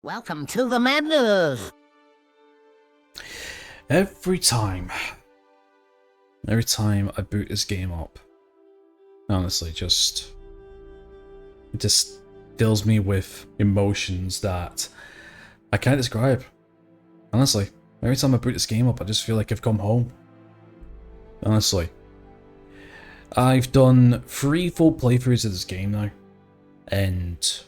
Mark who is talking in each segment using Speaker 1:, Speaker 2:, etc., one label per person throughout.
Speaker 1: Welcome to the madness!
Speaker 2: Every time I boot this game up, honestly, it just fills me with emotions that I can't describe. Honestly, every time I boot this game up, I just feel like I've come home. Honestly. I've done 3 full playthroughs of this game now, and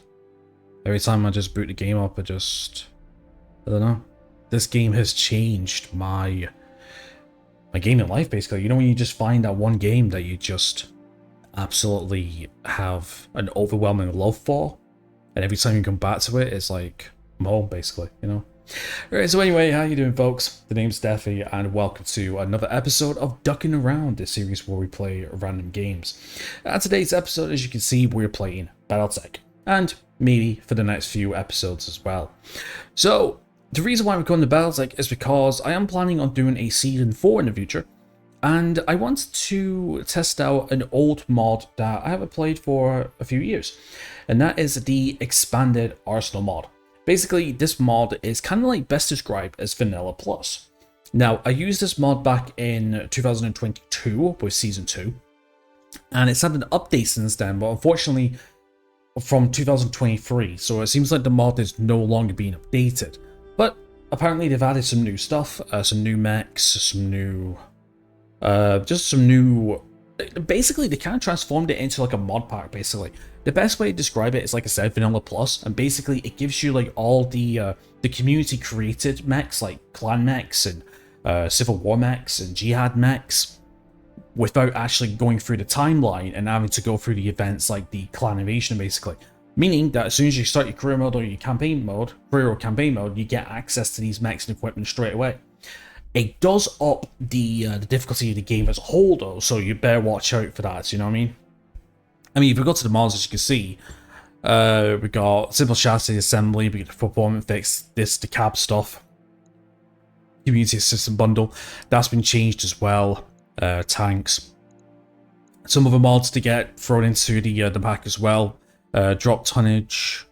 Speaker 2: every time I just boot the game up, I don't know. This game has changed my gaming life, basically. You know, when you just find that one game that you just absolutely have an overwhelming love for, and every time you come back to it, it's like I'm home, basically, you know? Alright, so anyway, how you doing, folks? The name's Steffi, and welcome to another episode of Ducking Around, the series where we play random games. And today's episode, as you can see, we're playing Battletech, and maybe for the next few episodes as well. So, the reason why we're going to Battletech is because I am planning on doing a Season 4 in the future, and I wanted to test out an old mod that I haven't played for a few years, and that is the Expanded Arsenal mod. Basically, this mod is kind of like best described as Vanilla Plus. Now, I used this mod back in 2022 with Season 2, and it's had an update since then, but unfortunately from 2023, so it seems like the mod is no longer being updated. But apparently they've added some new stuff, some new mechs, some new... basically, they kind of transformed it into like a mod pack, basically. The best way to describe it is, like I said, Vanilla Plus, and basically it gives you like all the community created mechs, like clan mechs and civil war mechs and jihad mechs, without actually going through the timeline and having to go through the events like the clan invasion, basically. Meaning that as soon as you start your career mode or your campaign mode, you get access to these mechs and equipment straight away. It does up the difficulty of the game as a whole, though, so you better watch out for that, you know what I mean? I mean, if we go to the mods, as you can see, we got simple chassis assembly, we got the performance fix, the cab stuff, community assistant bundle, that's been changed as well, tanks. Some other mods to get thrown into the pack as well, drop tonnage,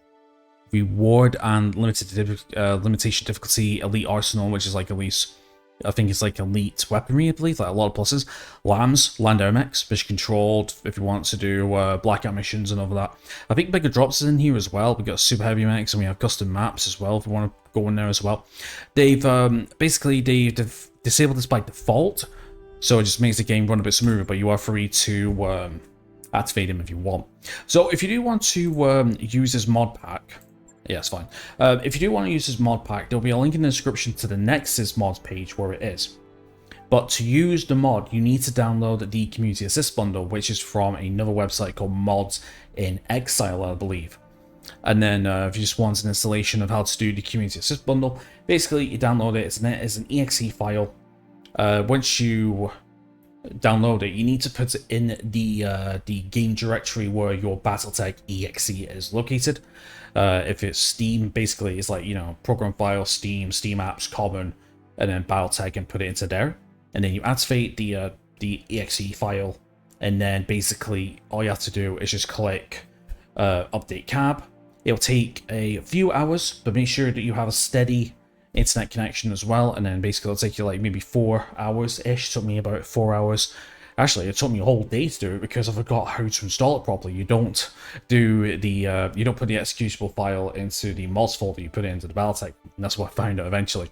Speaker 2: reward and limitation difficulty, elite arsenal, which is like at least, I think it's like elite weaponry, I believe, like a lot of pluses. LAMs, land air mechs, mission controlled, if you want to do blackout missions and all of that. I think bigger drops is in here as well. We got super heavy mechs and we have custom maps as well if you want to go in there as well. They've they've disabled this by default, so it just makes the game run a bit smoother, but you are free to activate them if you want. So if you do want to use this mod pack, yeah, it's fine. If you do want to use this mod pack, there'll be a link in the description to the Nexus mods page where it is. But to use the mod, you need to download the Community Assist bundle, which is from another website called Mods in Exile, I believe. And then if you just want an installation of how to do the Community Assist bundle, basically you download it. It's an exe file. Once you download it, you need to put it in the game directory where your Battletech exe is located. If it's Steam, basically it's like, you know, program file, Steam apps, common, and then Battletech, and put it into there. And then you activate the exe file, and then basically all you have to do is just click update cab. It'll take a few hours, but make sure that you have a steady internet connection as well, and then basically it'll take you like maybe 4 hours-ish. It took me about 4 hours. Actually, it took me a whole day to do it because I forgot how to install it properly. You don't do the you don't put the executable file into the mods folder, you put it into the Battletech, and that's what I found out eventually.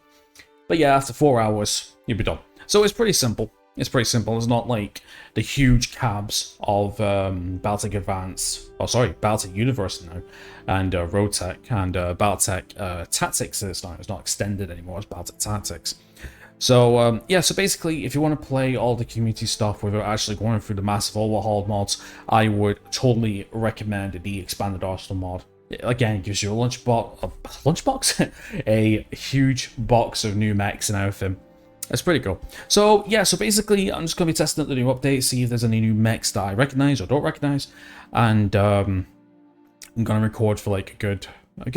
Speaker 2: But yeah, after 4 hours, you'll be done. So it's pretty simple. It's pretty simple. It's not like the huge cabs of Battletech Advanced, Battletech Universe now, and Roadtech, and Battletech Tactics is now. It's not extended anymore, it's Battletech Tactics. So, yeah, so basically, if you want to play all the community stuff without actually going through the massive overhaul mods, I would totally recommend the Expanded Arsenal mod. Again, it gives you a lunchbox? A huge box of new mechs and everything. It's pretty cool. So, yeah, so basically, I'm just going to be testing out the new update, see if there's any new mechs that I recognize or don't recognize, and I'm going to record for like a good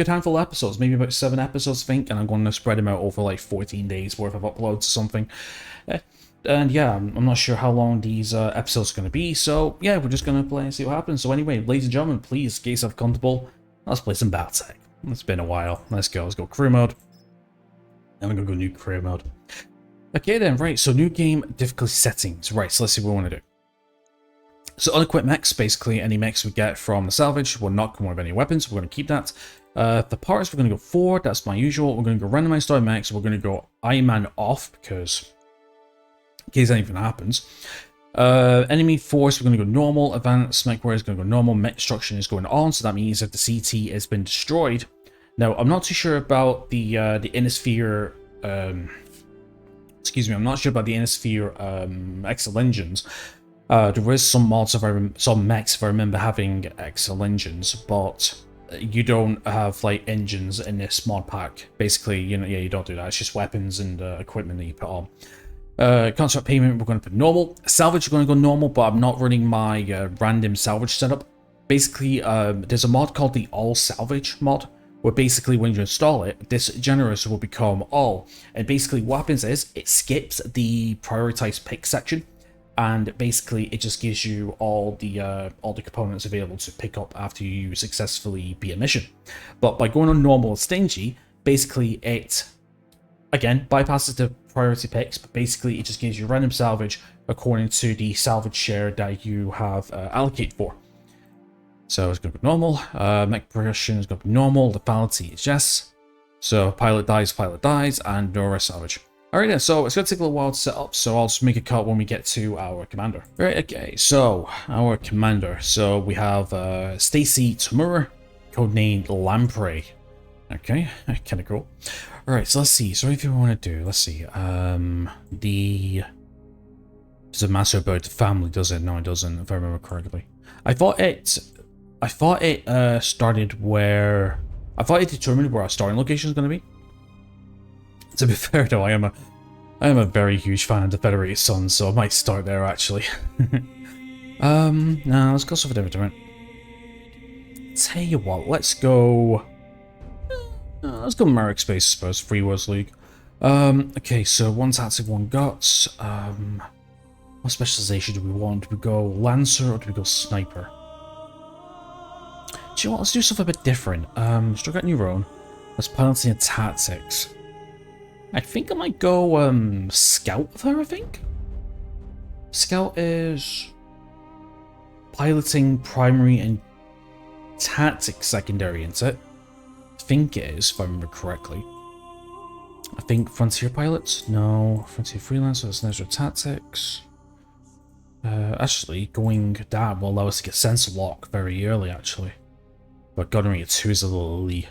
Speaker 2: handful of episodes, maybe about 7 episodes, I think, and I'm going to spread them out over like 14 days worth of uploads or something. And yeah, I'm not sure how long these episodes are going to be, so yeah, we're just going to play and see what happens. So anyway, ladies and gentlemen, please get yourself comfortable. Let's play some Battletech. It's been a while. Let's go crew mode. And we're gonna go new career mode. Okay then, right, so new game difficulty settings. Right, so let's see what we want to do. So unequipped mechs, basically any mechs we get from the salvage will not come with any weapons. We're going to keep that. The parts, we're going to go 4. That's my usual. We're going to go randomized story mechs. We're going to go Iron Man off because in case anything happens. Enemy force, we're going to go normal. Advanced mech warrior is going to go normal. Mech destruction is going on, so that means that the CT has been destroyed. Now, I'm not too sure about the inner sphere. Excuse me, I'm not sure about the inner sphere Excel engines. There is some mods, some mechs, if I remember, having Excel engines, but you don't have like engines in this mod pack. Basically, you know, yeah, you don't do that. It's just weapons and equipment that you put on. Contract payment, we're going to put normal. Salvage, we're going to go normal, but I'm not running my random salvage setup. Basically, there's a mod called the All Salvage mod, where basically when you install it, this generator will become all. And basically what happens is it skips the prioritized pick section, and basically it just gives you all the components available to pick up after you successfully beat a mission. But by going on normal and stingy, basically it again bypasses the priority picks, but basically it just gives you random salvage according to the salvage share that you have allocated for. So it's going to be normal. Mech progression is going to be normal. Lethality is yes. So pilot dies, and no rest salvage. Alright then, so it's going to take a little while to set up, so I'll just make a cut when we get to our commander. Right, okay, so our commander. So we have Stacy Tamura, codenamed Lamprey. Okay, kind of cool. Alright, so let's see. So if you want to do, let's see. Does it matter about the family, does it? No, it doesn't, if I remember correctly. I thought it started where... I thought it determined where our starting location is going to be. To be fair though, I am a very huge fan of the Federated Sun, so I might start there actually. No, let's go something different. Tell you what, let's go Merrick Space, I suppose, Free Worlds League. Okay, so one tactic, one guts. What specialization do we want? Do we go Lancer or do we go Sniper? Do you know what? Let's do something a bit different. Struck out Neuron. Let's penalty and tactics. I think I might go Scout with her, I think. Scout is piloting primary and tactics secondary, isn't it? I think it is, if I remember correctly. I think Frontier Pilots? No. Frontier Freelancers, Nezra Tactics. Actually, going that will allow us to get Sensor Lock very early, actually. But Gunnery at 2 is a little early.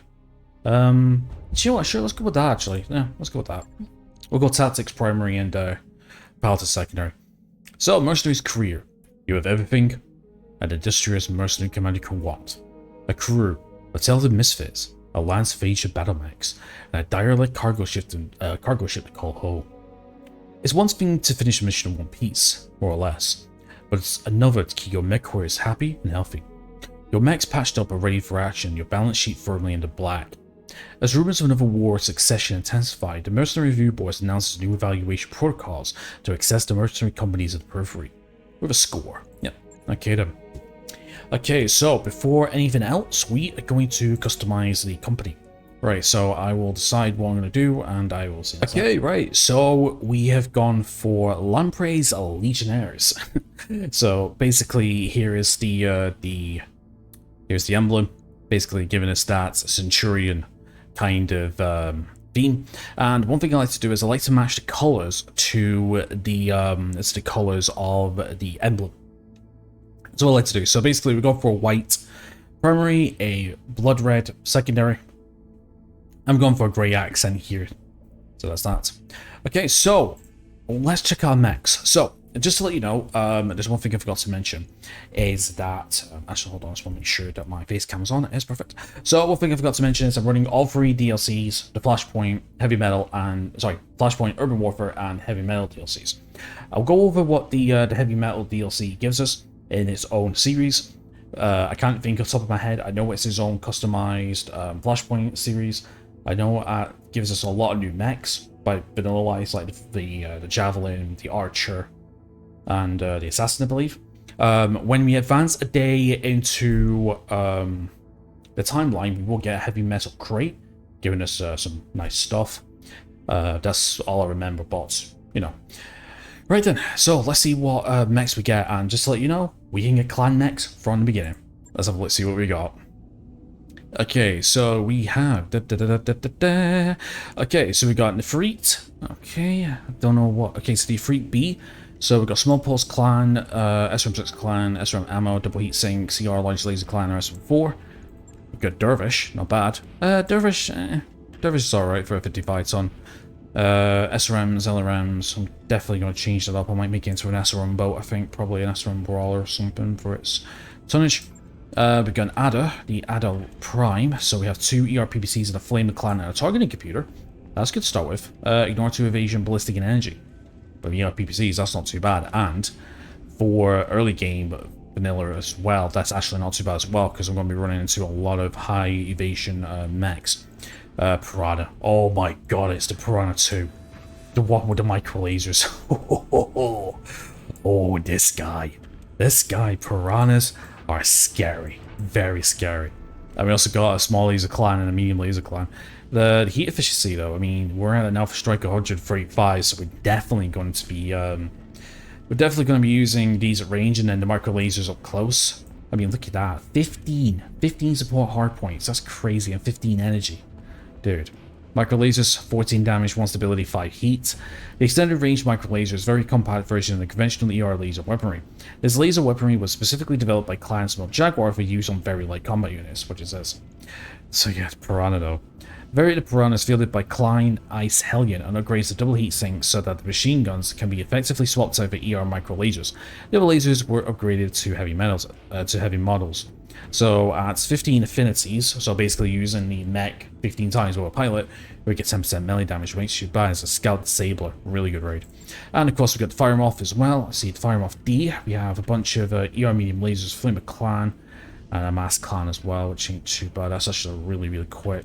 Speaker 2: Do you know what? Sure, let's go with that, actually. Yeah, let's go with that. We'll go Tactics Primary and Pilots Secondary. So, Mercenary's career. You have everything an industrious mercenary commander can want. A crew, a talented misfits, a lance of ancient battle mechs, and a derelict cargo ship to call home. It's one thing to finish a mission in one piece, more or less, but it's another to keep your mech warriors happy and healthy. Your mechs patched up and ready for action, your balance sheet firmly in the black. As rumors of another war succession intensify, the Mercenary Review Board announces new evaluation protocols to access the mercenary companies of the periphery. With a score. Yep. Okay then. Okay, so before anything else, we are going to customize the company. Right, so I will decide what I'm going to do, and I will see. Okay, right, so we have gone for Lamprey's Legionnaires. So basically, here is here's the emblem, basically giving us that Centurion kind of theme. And one thing I like to do is I like to match the colors to the colors of the emblem. That's what I like to do. So basically, we go for a white primary, a blood red secondary. I'm going for a grey accent here. So that's that. Okay, so let's check our mechs. So just to let you know, there's one thing I forgot to mention is that actually hold on, I just want to make sure that my face cam's on. It is perfect. So one thing I forgot to mention is I'm running all 3 DLCs: the Flashpoint, Heavy Metal, and Flashpoint, Urban Warfare, and Heavy Metal DLCs. I'll go over what the Heavy Metal DLC gives us in its own series. I can't think off the top of my head. I know it's his own customized Flashpoint series. I know it gives us a lot of new mechs, but vanilla-wise, like the Javelin, the Archer, and the Assassin, I believe. When we advance a day into the timeline, we will get a heavy metal crate, giving us some nice stuff. That's all I remember, but, you know. Right then, so let's see what mechs we get, and just to let you know, we can get clan mechs from the beginning. Let's have a look, see what we got. Okay, so we have... Okay, so we got Nefrit. Okay, I don't know what... Okay, so the Nefrit B. So we've got Small Pulse Clan, SRM6 Clan, SRM Ammo, Double Heat Sink, CR Large Laser Clan, SRM4. We've got Dervish, not bad. Dervish is alright for a 55 ton. SRMs, LRMs, I'm definitely going to change that up. I might make it into an SRM boat, I think. Probably an SRM Brawler or something for its tonnage. We've got an Adder, the Adder Prime. So we have 2 ERPPCs and a Flame Clan and a targeting computer. That's good to start with. Ignore 2 evasion, ballistic, and energy. But ERPPCs, that's not too bad. And for early game vanilla as well, that's actually not too bad as well, because I'm going to be running into a lot of high evasion mechs. Piranha. Oh my god, it's the Piranha 2. The one with the micro lasers. Oh, this guy. Piranhas are scary. Very scary. And we also got a small laser clan and a medium laser clan. The heat efficiency, though, I mean, we're at an Alpha Strike 135, so we're definitely going to be using these at range and then the micro lasers up close. I mean, look at that. 15 support hard points. That's crazy. And 15 energy. Dude. Micro lasers, 14 damage, 1 stability, 5 heat. The extended range micro laser is a very compact version of the conventional ER laser weaponry. This laser weaponry was specifically developed by Clan Small Jaguar for use on very light combat units, which it says. So yeah, Piranha though. Variated Piranha is fielded by Klein Ice Hellion and upgrades the double heat sink so that the machine guns can be effectively swapped out for ER micro lasers. The other lasers were upgraded to heavy models. So at 15 affinities, so basically using the mech 15 times with a pilot, we get 10% melee damage, makes you bad as a Scout Disabler. Really good raid. And of course we got the Fire Moth as well. See the Fire Moth D. We have a bunch of ER medium lasers, Flame of Clan, and a Mass Clan as well, which ain't too bad. That's actually really quick.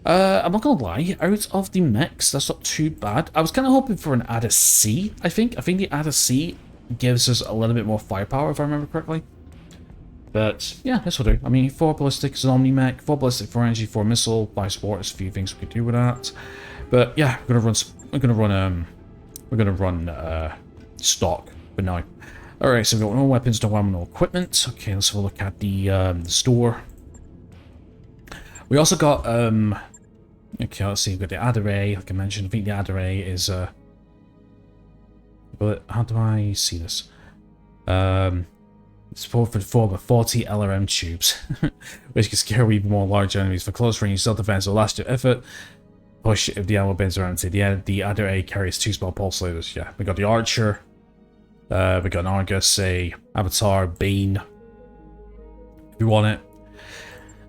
Speaker 2: I'm not gonna lie, out of the mechs, that's not too bad. I was kind of hoping for an Adder C, I think. I think the Adder C gives us a little bit more firepower, if I remember correctly. But yeah, this will do. I mean, 4 ballistic is an Omni mech, 4 ballistic, 4 energy, 4 missile, 5 support. There's a few things we could do with that. But yeah, we're gonna run stock for now. Alright, so we've got no weapons, no ammo, no equipment. Okay, let's have a look at the store. We also got, okay, let's see, we've got the Adder A, like I mentioned. I think the Adder A is, but how do I see this? Support for 40 LRM tubes, which can scare even more large enemies. For close range self-defense or last effort, push if the ammo bends around. The Adder A carries 2 small pulse lasers. Yeah, we got the Archer, we got an Argus, a Avatar, Bane, if you want it.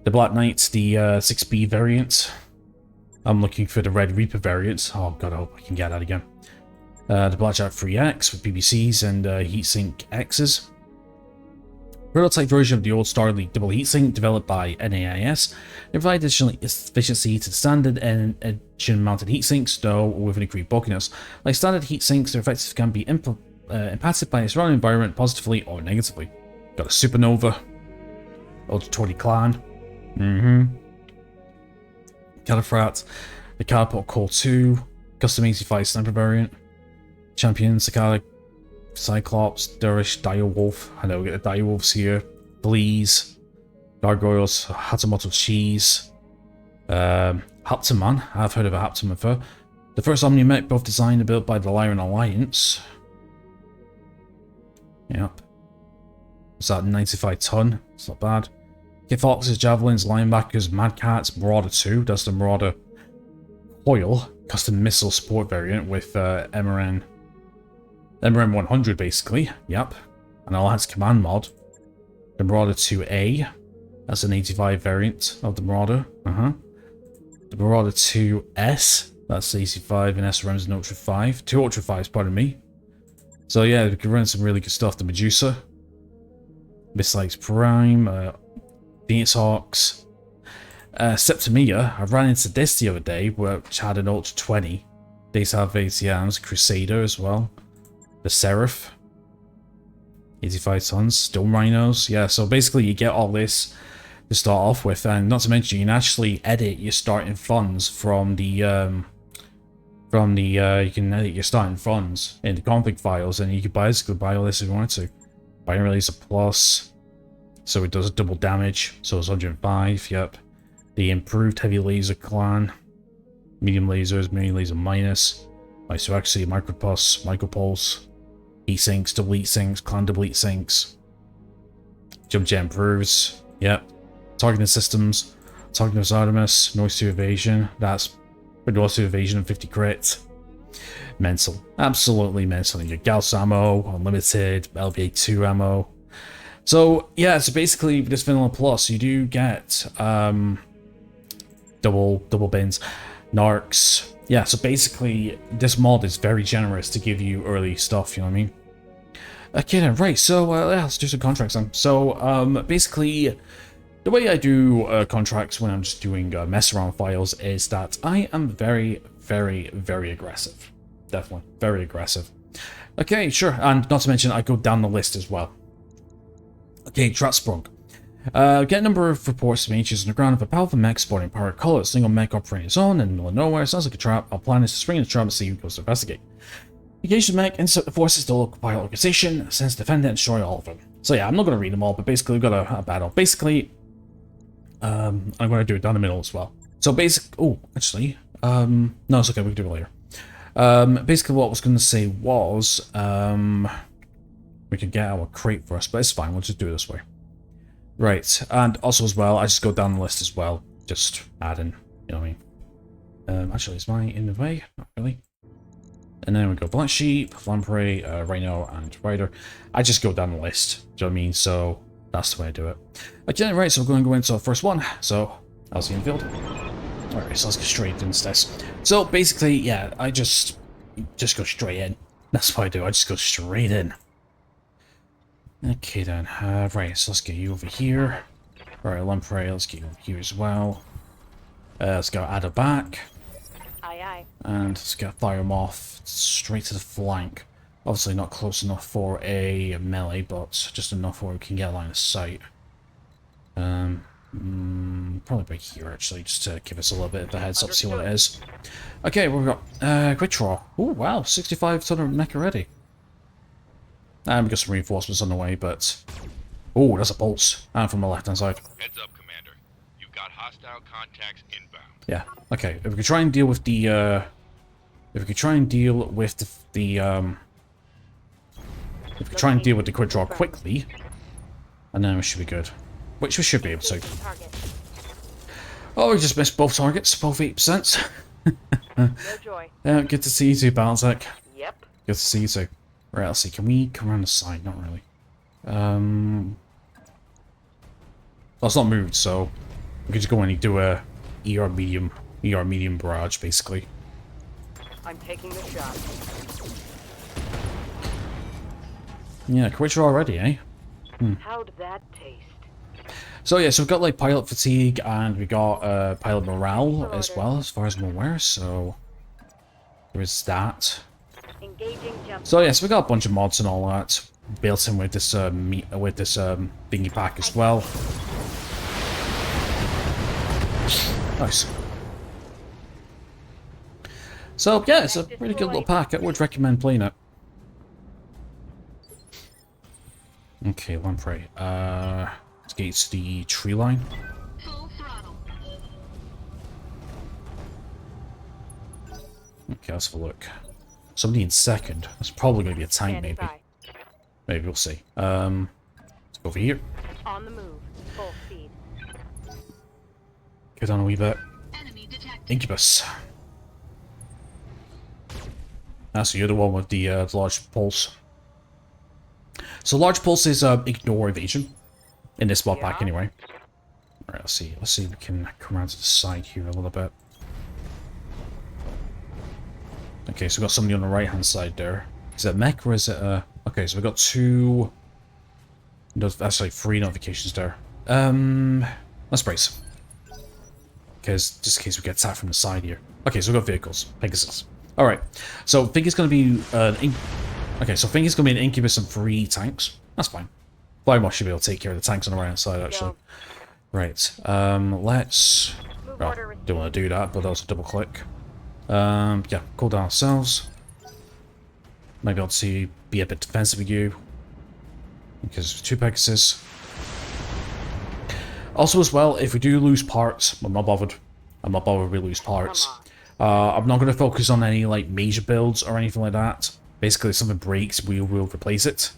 Speaker 2: The Black Knights, the 6B variant. I'm looking for the Red Reaper variant. Oh god, I hope I can get that again. The Blackjack 3X with PBCs and Heatsink X's. Prototype version of the old Starleague double heatsink developed by NAIS. They provide additional efficiency to standard engine-mounted heatsinks, though with an increased bulkiness. Like standard heatsinks, their effectiveness can be impacted by the surrounding environment positively or negatively. Got a Supernova, Ultra 20 Clan, Califrat, the Catapult Core 2, Custom 85 Sniper variant, Champion, Cicada, Cyclops, Durish, Direwolf. I know we get the Direwolves here. Fleas, Gargoyles, Hatamoto Cheese, Haptaman. I've heard of a Haptaman before. The first Omni mech, both designed and built by the Lyran Alliance. Yep. What's that? 95 ton. It's not bad. Kit Foxes, Javelins, Linebackers, Mad Cats, Marauder 2. That's the Marauder Coil. Custom missile support variant with MRN 100 basically, yep. An Alliance Command mod. The Marauder 2A. That's an 85 variant of the Marauder. The Marauder 2S. That's 85 and SRMs and Ultra 5. 2 Ultra 5s, pardon me. So yeah, we can run some really good stuff. The Medusa. Missiles Prime. Phoenix Hawks. Septimia. I ran into this the other day, which had an Ultra 20. These have ATMs. Crusader as well. The Seraph, 85 tons, Stone Rhinos. Yeah, so basically you get all this to start off with, and not to mention you can actually edit your starting funds from the you can edit your starting funds in the config files, and you can basically buy all this if you want to. Buy and release a plus, so it does double damage, so it's 105. Yep. The improved heavy laser clan, medium lasers, mini laser minus, so actually micropulse, micropulse, heat sinks, double heat sinks, clan double heat sinks, jump jet improves. Yep. Targeting systems, targeting Artemis, noise to evasion. That's noise to evasion and 50 crit. Mental, absolutely mental. You get Gauss ammo, unlimited LVA2 ammo. So yeah, so basically with this Vanilla Plus, you do get double bins, narcs. Yeah, so basically this mod is very generous to give you early stuff. You know what I mean? Okay then, right. So yeah, let's do some contracts then. So basically, the way I do contracts when I'm just doing mess around files is that I am very aggressive. Definitely very aggressive. Okay, sure, and not to mention I go down the list as well. Okay, trap sprung. Get a number of reports of ancients on the ground of a powerful mech sporting pirate color. A single mech operating its own in the middle of nowhere. Sounds like a trap. Our plan is to spring the trap and see who goes to investigate. Engage the mech, intercept the forces to local pirate organization, sends defend it and destroy all of them. So yeah, I'm not going to read them all, but basically we've got a battle. Basically, I'm going to do it down the middle as well. So no, it's okay, we can do it later. Basically what I was going to say was, we could get our crate first, but it's fine, we'll just do it this way. Right, and also as well, I just go down the list as well, just add in, you know what I mean? Actually, is mine in the way? Not really. And then we go Black Sheep, Lamprey, Rhino, and Rider. I just go down the list, do you know what I mean? So, that's the way I do it. Okay, right, so we're going to go into our first one. So, I'll see you in the field. Alright, so let's go straight into this. So, basically, yeah, I just go straight in. That's what I do, I just go straight in. Okay then, right, so let's get you over here. Alright, Lamprey, let's get you over here as well. Let's go Ada back.
Speaker 3: Aye, aye.
Speaker 2: And let's get fire him off straight to the flank. Obviously not close enough for a melee, but just enough where we can get a line of sight. Probably by here actually, just to give us a little bit of a heads up, see what it is. Okay, we've got quick draw. Oh wow, 65 ton of mech already. And we've got some reinforcements on the way, but oh, that's a pulse. And from the left hand side.
Speaker 4: Heads up, Commander. You've got hostile contacts inbound.
Speaker 2: Yeah. Okay. If we could try and deal with the if we could try and deal with the quick draw quickly, and then we should be good. Which we should be able to. Oh, we just missed both targets, both 8%.
Speaker 3: No joy.
Speaker 2: Good to see you too, Battletech.
Speaker 3: Yep.
Speaker 2: Good to see you too. Right, let's see. Can we come around the side? Not really. Well, it's not moved, so we could just go in and do a ER medium barrage, basically.
Speaker 3: I'm taking the shot.
Speaker 2: Yeah, quick draw already, eh?
Speaker 3: How'd that taste?
Speaker 2: So yeah, so we've got like pilot fatigue and we got pilot morale as well, as far as I'm aware. So there is that.
Speaker 3: Engaging jump.
Speaker 2: So yeah, so we got a bunch of mods and all that built in with this thingy pack as well. Nice. So yeah, it's a really good little pack. I would recommend playing it. Okay, Lamprey. Let's get to the tree line. Okay, let's have a look. Somebody in second. That's probably going to be a tank, maybe. Maybe we'll see. Let's go over here.
Speaker 3: On the move. Full speed.
Speaker 2: Go down a wee bit. Incubus. Ah, so you're the one with the large pulse. So large pulse is ignore evasion in this mod pack anyway. Alright, let's see. Let's see if we can come around to the side here a little bit. Okay, so we've got somebody on the right hand side there. Is it mech or is it okay, so we've got two. That's like 3 notifications there. Let's brace. Because just in case we get attacked from the side here. Okay, so we've got vehicles. Pegasus. Alright. So I think it's gonna be okay, so I think it's gonna be an incubus and 3 tanks. That's fine. Flymosh should be able to take care of the tanks on the right hand side actually. Right, let's...
Speaker 3: Move
Speaker 2: Well,
Speaker 3: order
Speaker 2: don't want to do that, but that was a double click. Yeah, cool down ourselves. Might be able to be a bit defensive with you. Because of 2 Pegasus. Also as well, if we do lose parts, I'm not bothered. I'm not bothered if we lose parts. I'm not going to focus on any like major builds or anything like that. Basically, if something breaks, we will replace it.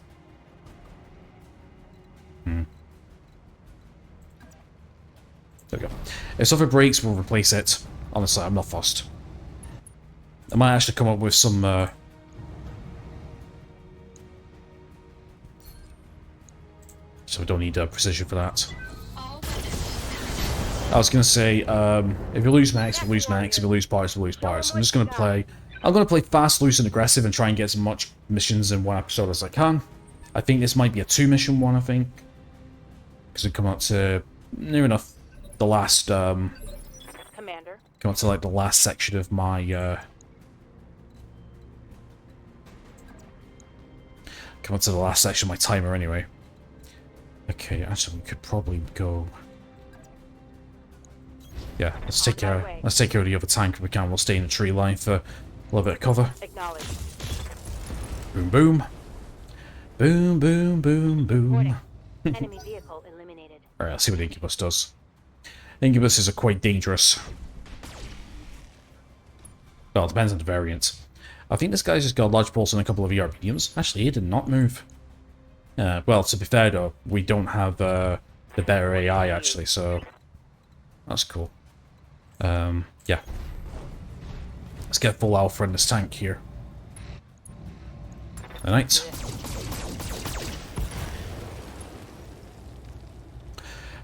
Speaker 2: There we go. If something breaks, we'll replace it. Honestly, I'm not fussed. I might actually come up with some... So we don't need precision for that. I was gonna say, if you lose max, we lose max. If you lose parts, we lose parts. I'm just gonna play... I'm gonna play fast, loose, and aggressive and try and get as much missions in one episode as I can. I think this might be a 2-mission one, I think. Because we come up to near enough the last...
Speaker 3: Commander.
Speaker 2: Come up to like the last section of my... Come up to the last section of my timer anyway. Okay, actually, we could probably go... Yeah, let's take care of the other tank if we can. We'll stay in the tree line for a little bit of cover.
Speaker 3: Acknowledged.
Speaker 2: Boom, boom. Boom, boom, boom, boom.
Speaker 3: Reporting. Enemy vehicle eliminated.
Speaker 2: Alright, let's see what Incubus does. Incubuses are quite dangerous. Well, it depends on the variant. I think this guy's just got a large pulse and a couple of ER mediums. Actually, he did not move. Well, to be fair though, we don't have the better AI actually, so that's cool. Yeah. Let's get full alpha in this tank here. Alright.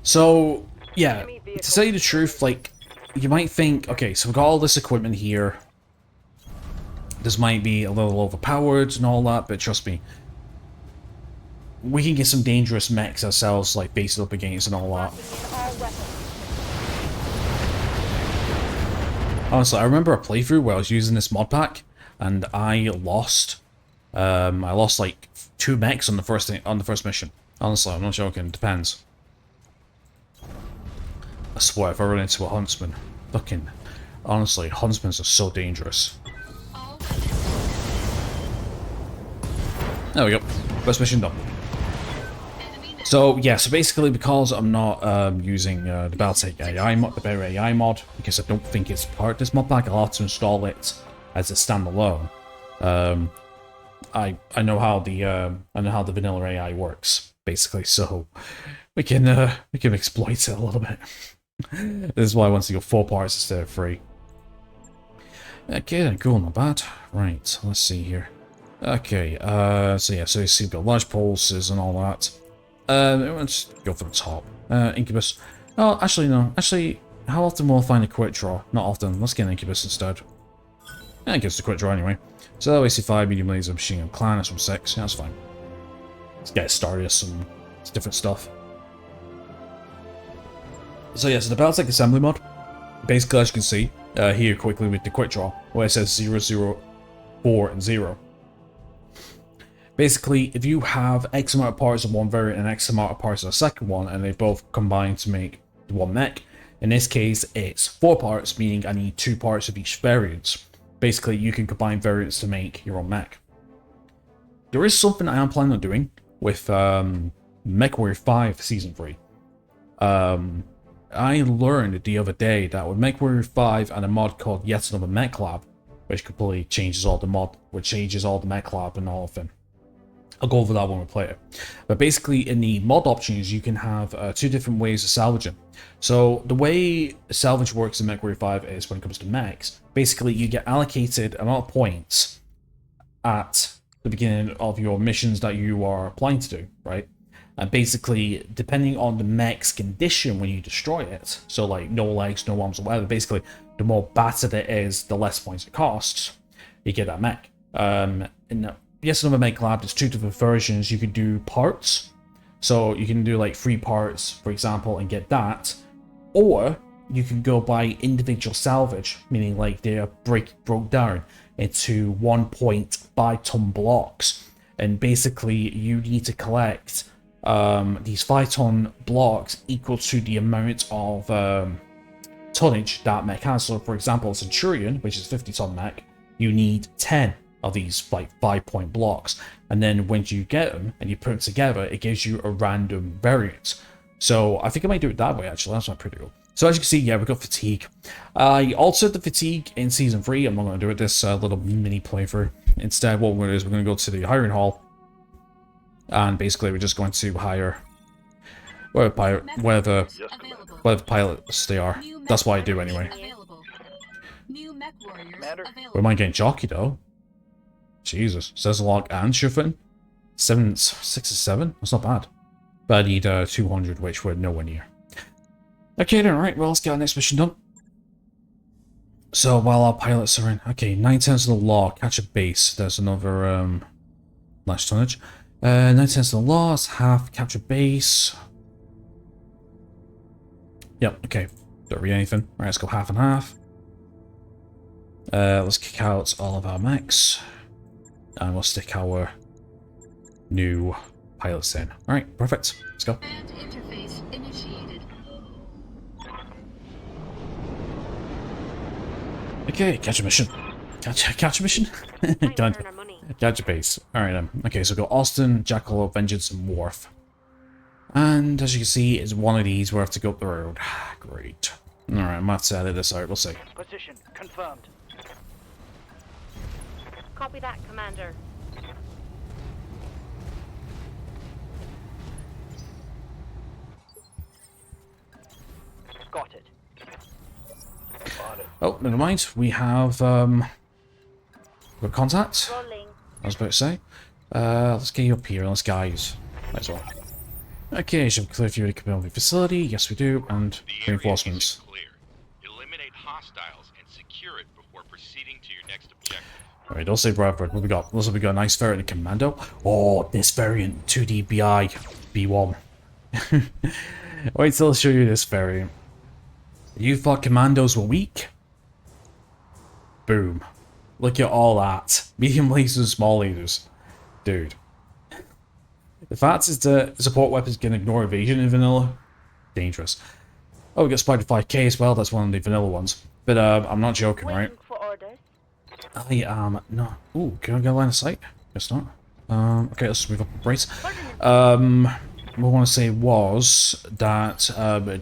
Speaker 2: So, yeah, to tell you the truth, like, you might think, okay, so we've got all this equipment here. This might be a little overpowered and all that, but trust me, we can get some dangerous mechs ourselves, like, face it up against and all that. Honestly, I remember a playthrough where I was using this mod pack, and I lost like 2 mechs on the first mission. Honestly, I'm not joking. It depends. I swear, if I run into a huntsman, fucking honestly, huntsmen are so dangerous. There we go. First mission done. So yeah, so basically because I'm not using the Battletech AI mod, the better AI mod, because I don't think it's part of this mod pack, I'll have to install it as a standalone. I know how the vanilla AI works, basically, so we can exploit it a little bit. This is why I want to go 4 parts instead of 3. Okay, then cool, not bad. Right, let's see here. Okay, so yeah, so you see we've got large pulses and all that. Let's go for the top. Incubus. Oh, actually, no. Actually, how often will I find a quick draw? Not often. Let's get an Incubus instead. Yeah, it gives us a quick draw anyway. So, AC5, medium laser, machine gun clan, that's from 6. Yeah, that's fine. Let's get started with some different stuff. So, yeah, so the Battletech assembly mod. Basically, as you can see, here quickly with the quick draw, where it says 0, 0, 4, and 0. Basically, if you have X amount of parts of one variant and X amount of parts of the second one, and they both combine to make the one mech, in this case, it's 4 parts, meaning I need 2 parts of each variant. Basically, you can combine variants to make your own mech. There is something I am planning on doing with MechWarrior 5 Season 3. I learned the other day that with MechWarrior 5 and a mod called Yet Another Mech Lab, which completely changes all the mech lab and all of them. I'll go over that when we play it. But basically, in the mod options, you can have 2 different ways of salvaging. So the way salvage works in MechWarrior 5 is when it comes to mechs, basically you get allocated amount of points at the beginning of your missions that you are applying to do, right? And basically, depending on the mech's condition when you destroy it, so like no legs, no arms, or whatever, basically, the more battered it is, the less points it costs. You get that mech. Yes, Another Mech Lab, there's 2 different versions. You can do parts, so you can do like 3 parts, for example, and get that. Or you can go by individual salvage, meaning like they are broke down into 1.5 ton blocks. And basically, you need to collect these 5-ton blocks equal to the amount of tonnage that mech has. So for example, Centurion, which is 50-ton mech, you need 10 of these like 5-point blocks, and then when you get them and you put them together, it gives you a random variant. So I think I might do it that way actually. That's not pretty cool. So as you can see, yeah, we've got fatigue. I altered the fatigue in season 3. I'm not going to do it this little mini playthrough. Instead, what we're going to do is we're going to go to the hiring hall, and basically we're just going to hire whatever pilots they are. That's what I do anyway. Where am I getting jockey though? Jesus, says log and shuffling. 6 or 7. That's not bad. But I need 200, which we're nowhere near. Okay then, right, well, let's get our next mission done. So, while our pilots are in... Okay, 9/10 of the law, catch a base. There's another, lash tonnage. 9/10 of the law, it's half, capture base. Yep, okay. Don't read anything. Alright, let's go half and half. Let's kick out all of our mechs. And we'll stick our new pilots in. Alright, perfect. Let's go.
Speaker 5: And interface initiated.
Speaker 2: Okay, catch a mission. Catch a mission?
Speaker 3: Time to
Speaker 2: Done.
Speaker 3: earn our money.
Speaker 2: Catch a base. Alright then. Okay, so we've got Austin, Jackal, Vengeance, and Wharf. And as you can see, it's one of these we have to go up the road. Great. Alright, I might have to edit this out. We'll see.
Speaker 6: Position confirmed.
Speaker 3: Copy that, Commander.
Speaker 6: Got it.
Speaker 2: Oh, never mind. We have got contact.
Speaker 3: Rolling.
Speaker 2: I was about to say. Let's get you up here and let's guys. Might as well. Okay, should we clear view of the community facility? Yes, we do. And
Speaker 4: The area
Speaker 2: reinforcements.
Speaker 4: isn't clear. Eliminate hostiles and secure it before proceeding to your next objective.
Speaker 2: Alright, don't say Bradford. What we got? Looks like we got a nice variant in Commando. Oh, this variant, 2DBI B1. Wait till I show you this variant. You thought Commandos were weak? Boom. Look at all that. Medium lasers, small lasers. Dude. The fact is that support weapons can ignore evasion in vanilla. Dangerous. Oh, we got Spider 5K as well. That's one of the vanilla ones. But I'm not joking, right?
Speaker 3: Waiting for orders.
Speaker 2: I am not. Ooh, can I get a line of sight? Guess not. Okay, let's move up a brace. What I want to say was that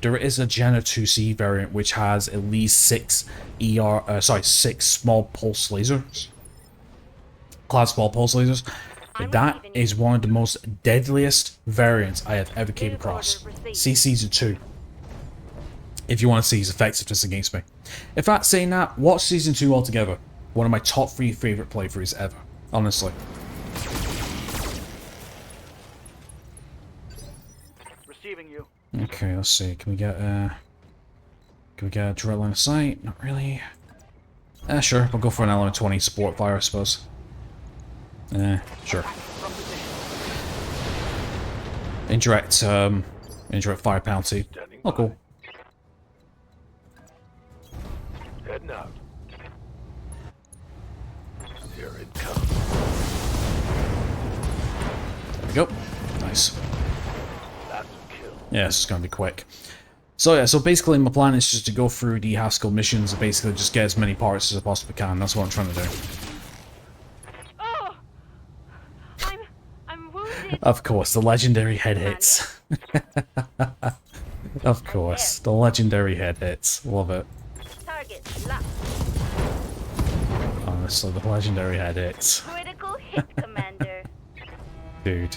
Speaker 2: there is a Jenna 2C variant which has at least 6 small pulse lasers. Class small pulse lasers. But that is one of the most deadliest variants I have ever came across. See Season 2. If you want to see his effectiveness against me. In fact, saying that, watch Season 2 altogether. One of my top 3 favourite playthroughs ever. Honestly.
Speaker 6: Receiving you.
Speaker 2: Okay, let's see. Can we get a direct line of sight? Not really. Sure. We'll go for an LM20 support fire, I suppose. Sure.
Speaker 6: From position.
Speaker 2: Indirect fire penalty. Oh, cool.
Speaker 7: Heading out. Here it comes.
Speaker 2: There we go. Nice.
Speaker 7: That's a kill.
Speaker 2: Yeah, this is gonna be quick. So yeah, so basically my plan is just to go through the Haskell missions and basically just get as many parts as I possibly can. That's what I'm trying to do.
Speaker 3: Oh! I'm wounded.
Speaker 2: Of course, the legendary head hits. Of course, the legendary head hits. Love it.
Speaker 3: Target locked.
Speaker 2: Honestly, the legendary head hits.
Speaker 3: Critical hit, Commander.
Speaker 2: Dude.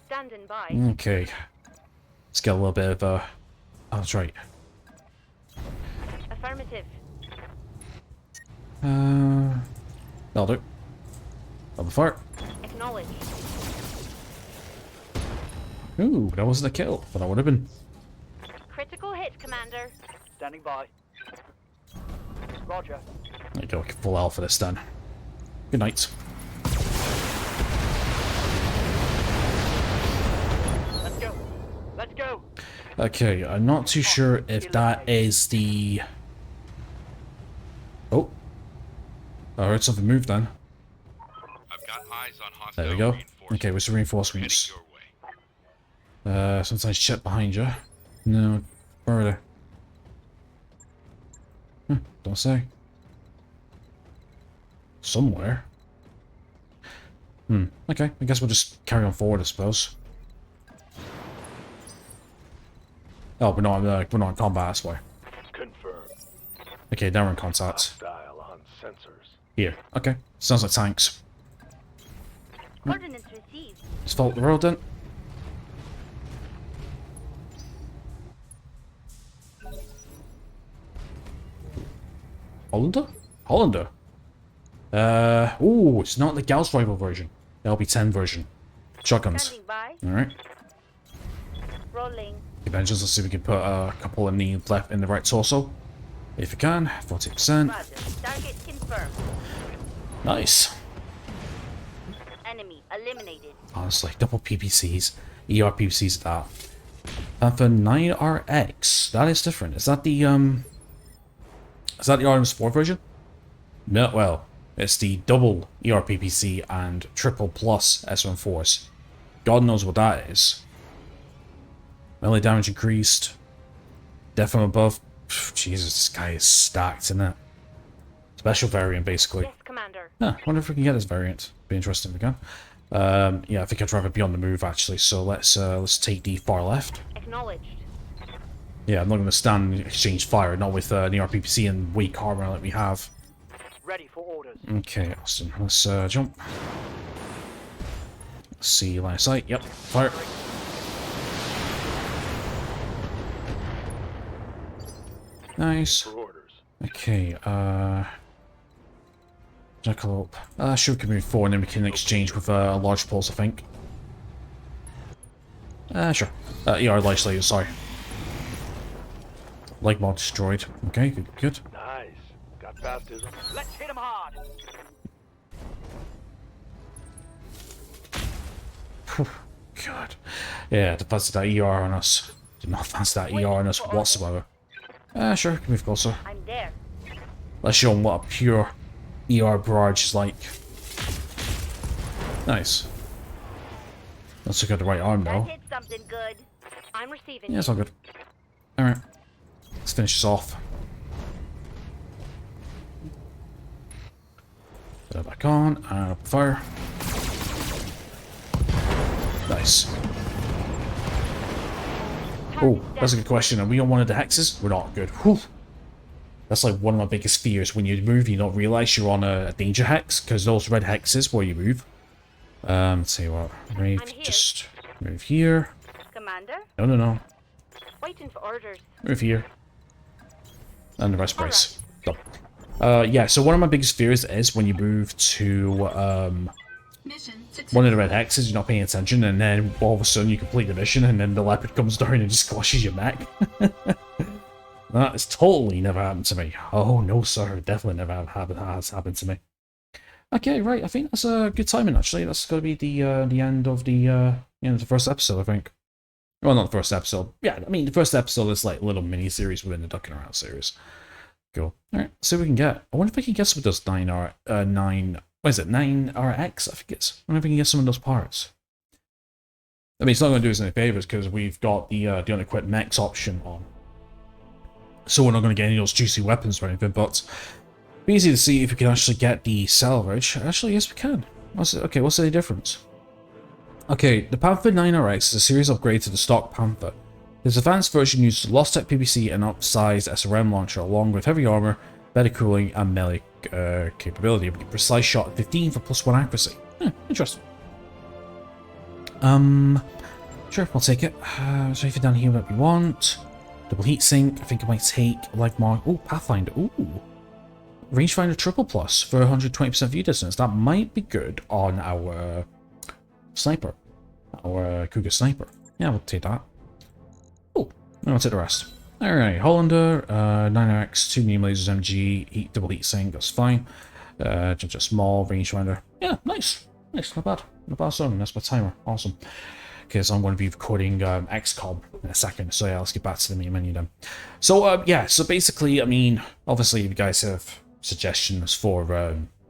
Speaker 3: Standing by.
Speaker 2: Okay. Let's get a little bit of oh, that's right.
Speaker 3: Affirmative.
Speaker 2: That'll do. Double fire.
Speaker 3: Acknowledged.
Speaker 2: Ooh, that wasn't a kill, but that would have been.
Speaker 3: Critical hit, Commander.
Speaker 6: Standing by. Roger.
Speaker 2: There you go, we can full alpha this then. Good night.
Speaker 6: Let's go. Let's go.
Speaker 2: Okay, I'm not too sure if that is the... Oh. I heard something move then.
Speaker 4: eyes on hostile
Speaker 2: There we go.
Speaker 4: reinforcements.
Speaker 2: Okay, what's the reinforcements?
Speaker 4: Headed your way.
Speaker 2: Sometimes check behind you. No, where are they? Don't say. Somewhere. Okay, I guess we'll just carry on forward, I suppose. Oh, we're not in combat, that's why.
Speaker 7: Confirmed.
Speaker 2: Okay, now we're in contact.
Speaker 7: Hostile on sensors.
Speaker 2: Here. Okay, sounds like tanks.
Speaker 3: Coordinates received.
Speaker 2: Let's follow the road then. Hollander? Hollander? Ooh, it's not the Gauss rifle version. The LB-10 version. Shotguns.
Speaker 3: Standing by.
Speaker 2: Alright.
Speaker 3: Rolling.
Speaker 2: Avengers, let's see if we can put a couple in the left in the right torso. If we can, 40%.
Speaker 3: Roger. Target confirmed.
Speaker 2: Nice.
Speaker 3: Enemy eliminated.
Speaker 2: Honestly, double PPCs. ER PPCs at that. Panther 9RX. That is different. Is that the Artemis 4 version? No, well, it's the double ER PPC and triple plus S14s. God knows what that is. Melee damage increased. Death from above. Pff, Jesus, this guy is stacked, isn't it? Special variant, basically.
Speaker 3: Yes, Commander.
Speaker 2: Huh, wonder if we can get this variant. Be interesting if we can. Yeah, I think I'd rather be on the move actually. So let's take the far left.
Speaker 3: Acknowledged.
Speaker 2: Yeah, I'm not going to stand and exchange fire, not with an ERPPC and weak armor like we have.
Speaker 6: Ready for orders.
Speaker 2: Okay, Austin, let's jump. Let's see, line of sight. Yep, fire. Nice.
Speaker 7: For orders.
Speaker 2: Okay, Jackalope. Sure, we can move forward and then we can exchange with a large pulse, I think. Sure. ER large laser, sorry. Leg mod destroyed. Okay, good, good.
Speaker 7: Nice. Got baptism.
Speaker 6: Let's hit him hard.
Speaker 2: Phew, God. Yeah, the fancy that ER on us. Did not fancy that ER on us whatsoever. Sure, can move closer.
Speaker 3: I'm there.
Speaker 2: Let's show them what a pure ER barrage is like. Nice. Let's look at the right arm
Speaker 3: That
Speaker 2: though.
Speaker 3: hit something good. I'm receiving.
Speaker 2: Yeah, it's all good. Alright. Let's finish this off. Put that back on, and up fire. Nice. Oh, that's a good question. Are we on one of the hexes? We're not. Good. Whew. That's like one of my biggest fears. When you move, you don't realize you're on a danger hex, because those red hexes where you move. Let's see what. Move,
Speaker 3: I'm here.
Speaker 2: just move here.
Speaker 3: Commander.
Speaker 2: No, no, no.
Speaker 3: Waiting for orders.
Speaker 2: Move here. And the rest brace. Done. Yeah, so one of my biggest fears is when you move to
Speaker 5: Mission
Speaker 2: one of
Speaker 5: successful.
Speaker 2: the red hexes, you're not paying attention, and then all of a sudden you complete the mission, and then the leopard comes down and just squashes your mech. That has totally never happened to me. Oh no, sir, definitely never has happened to me. Okay, right. I think that's a good timing. Actually, that's going to be the end of the first episode. I think. Well, not the first episode. Yeah, I mean the first episode is like a little mini series within the Ducking Around series. Cool. All right, see what we can get. I wonder if we can get some of those 9RX. I think it's. I wonder if we can get some of those parts. I mean, it's not going to do us any favors because we've got the unequipped mechs option on. So we're not going to get any of those juicy weapons or anything, but it'll be easy to see if we can actually get the salvage. Actually, yes, we can. What's the difference? Okay, the Panther 9RX is a series upgrade to the stock Panther. This advanced version uses Lost Tech PPC and upsized SRM launcher, along with heavy armor, better cooling, and melee capability. With precise shot 15 for +1 accuracy. Interesting. Sure, we'll take it. Is there anything down here that we want? Double heat sink. I think I might take life mark. Oh, Pathfinder. Ooh. Rangefinder triple plus for 120% view distance. That might be good on our sniper. Our Cougar sniper. Yeah, we'll take that. Oh, I'll take the rest. Alright, Hollander, 9RX, 2 medium lasers, MG, double heat sink, that's fine. Just a small rangefinder. Yeah, nice. Nice, not bad. Not bad, son. That's my timer. Awesome. Okay, so I'm going to be recording XCOM in a second, so yeah, let's get back to the main menu then. So, yeah, so basically, I mean, obviously, if you guys have suggestions for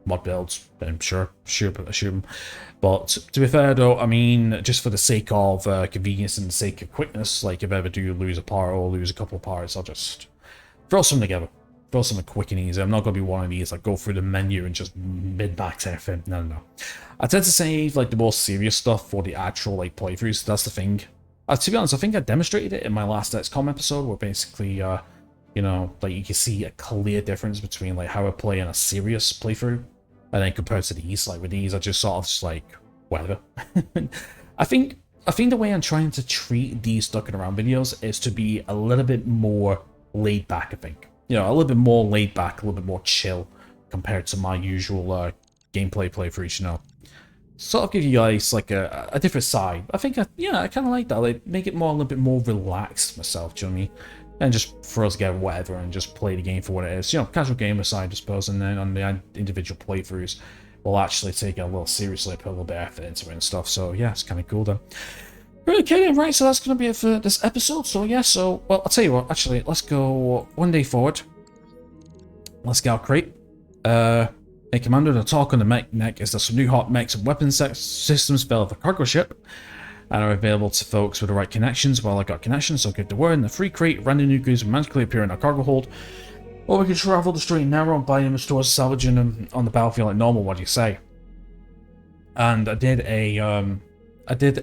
Speaker 2: mod builds, then sure, assume. But to be fair though, I mean, just for the sake of convenience and the sake of quickness, like if I ever do lose a part or lose a couple of parts, I'll just throw some together. Throw something quick and easy. I'm not going to be one of these like go through the menu and just mid-max everything. No. I tend to save like the more serious stuff for the actual like playthroughs. That's the thing. To be honest, I think I demonstrated it in my last XCOM episode where basically, you know, like you can see a clear difference between like how I play in a serious playthrough and then compared to these. Like with these, I just sort of just like, whatever. I think the way I'm trying to treat these ducking around videos is to be a little bit more laid back, I think. You know, a little bit more laid back, a little bit more chill compared to my usual gameplay playthroughs, you know. Sort of give you guys like a different side. I think, I kind of like that. Like, make it more a little bit more relaxed myself, do you know what I mean? And just throw together whatever and just play the game for what it is. You know, casual gamer side, I suppose, and then on the individual playthroughs, we'll actually take it a little seriously, put a little bit of effort into it and stuff. So yeah, it's kind of cool then. Okay, right, so that's going to be it for this episode. So yeah, well, I'll tell you what, actually, let's go one day forward. Let's get our crate. Hey, Commander, the talk on the mech neck is that some new hot mechs and weapons systems fell off a cargo ship and are available to folks with the right connections. Well, I got connections, so give the word. In the free crate, random new goods will magically appear in our cargo hold. Or we can travel the straight and narrow and buy them in stores, salvaging them on the battlefield like normal. What do you say? And I did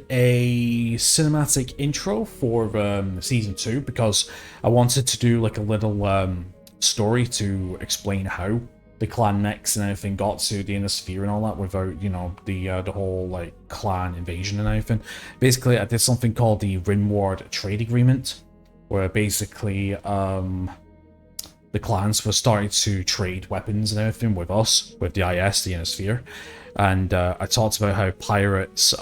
Speaker 2: a cinematic intro for season 2 because I wanted to do like a little story to explain how the clan mechs and everything got to the inner sphere and all that without, you know, the whole like clan invasion and everything. Basically, I did something called the Rimward Trade Agreement, where basically the clans were starting to trade weapons and everything with us, with the IS, the inner sphere. And I talked about how pirates,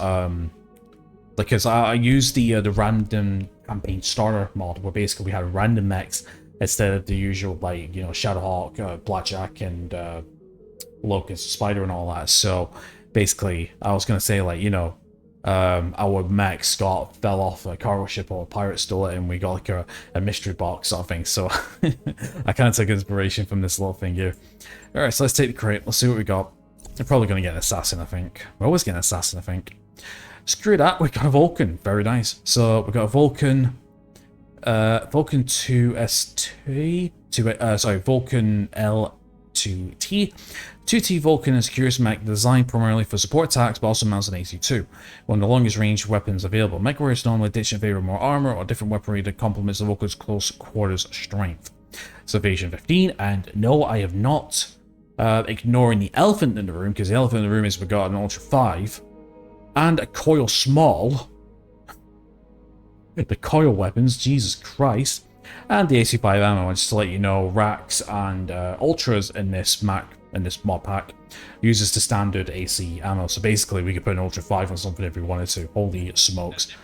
Speaker 2: because I used the random campaign starter mod, where basically we had random mechs instead of the usual, like, you know, Shadowhawk, Blackjack, and Locust, Spider, and all that. So basically, I was gonna say, like, you know, our mechs fell off a cargo ship or a pirate stole it, and we got like a mystery box sort of thing. So I kind of took inspiration from this little thing here. All right, so let's take the crate. Let's see what we got. We're probably gonna get an assassin, I think. We're always getting an assassin, I think. Screw that, we got a Vulcan. Very nice. So we got a Vulcan. Vulcan 2ST. Vulcan L2T. 2T Vulcan is a curious mech designed primarily for support attacks, but also mounts an AC2. One of the longest range weapons available. Mech warriors normally ditch in favor of more armor or different weaponry that complements the Vulcan's close quarters strength. It's evasion 15, and no, I have not, ignoring the elephant in the room, because the elephant in the room is we got an Ultra 5, and a coil small. The coil weapons, Jesus Christ, and the AC5 ammo. And just to let you know, racks and ultras in this mod pack uses the standard AC ammo. So basically, we could put an Ultra 5 on something if we wanted to. Holy smokes,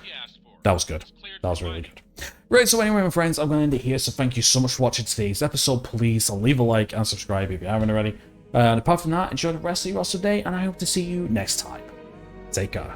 Speaker 2: that was good. That was really good. Right, so anyway, my friends, I'm going to end it here. So thank you so much for watching today's episode. Please leave a like and subscribe if you haven't already. And apart from that, enjoy the rest of your day, and I hope to see you next time. Take care.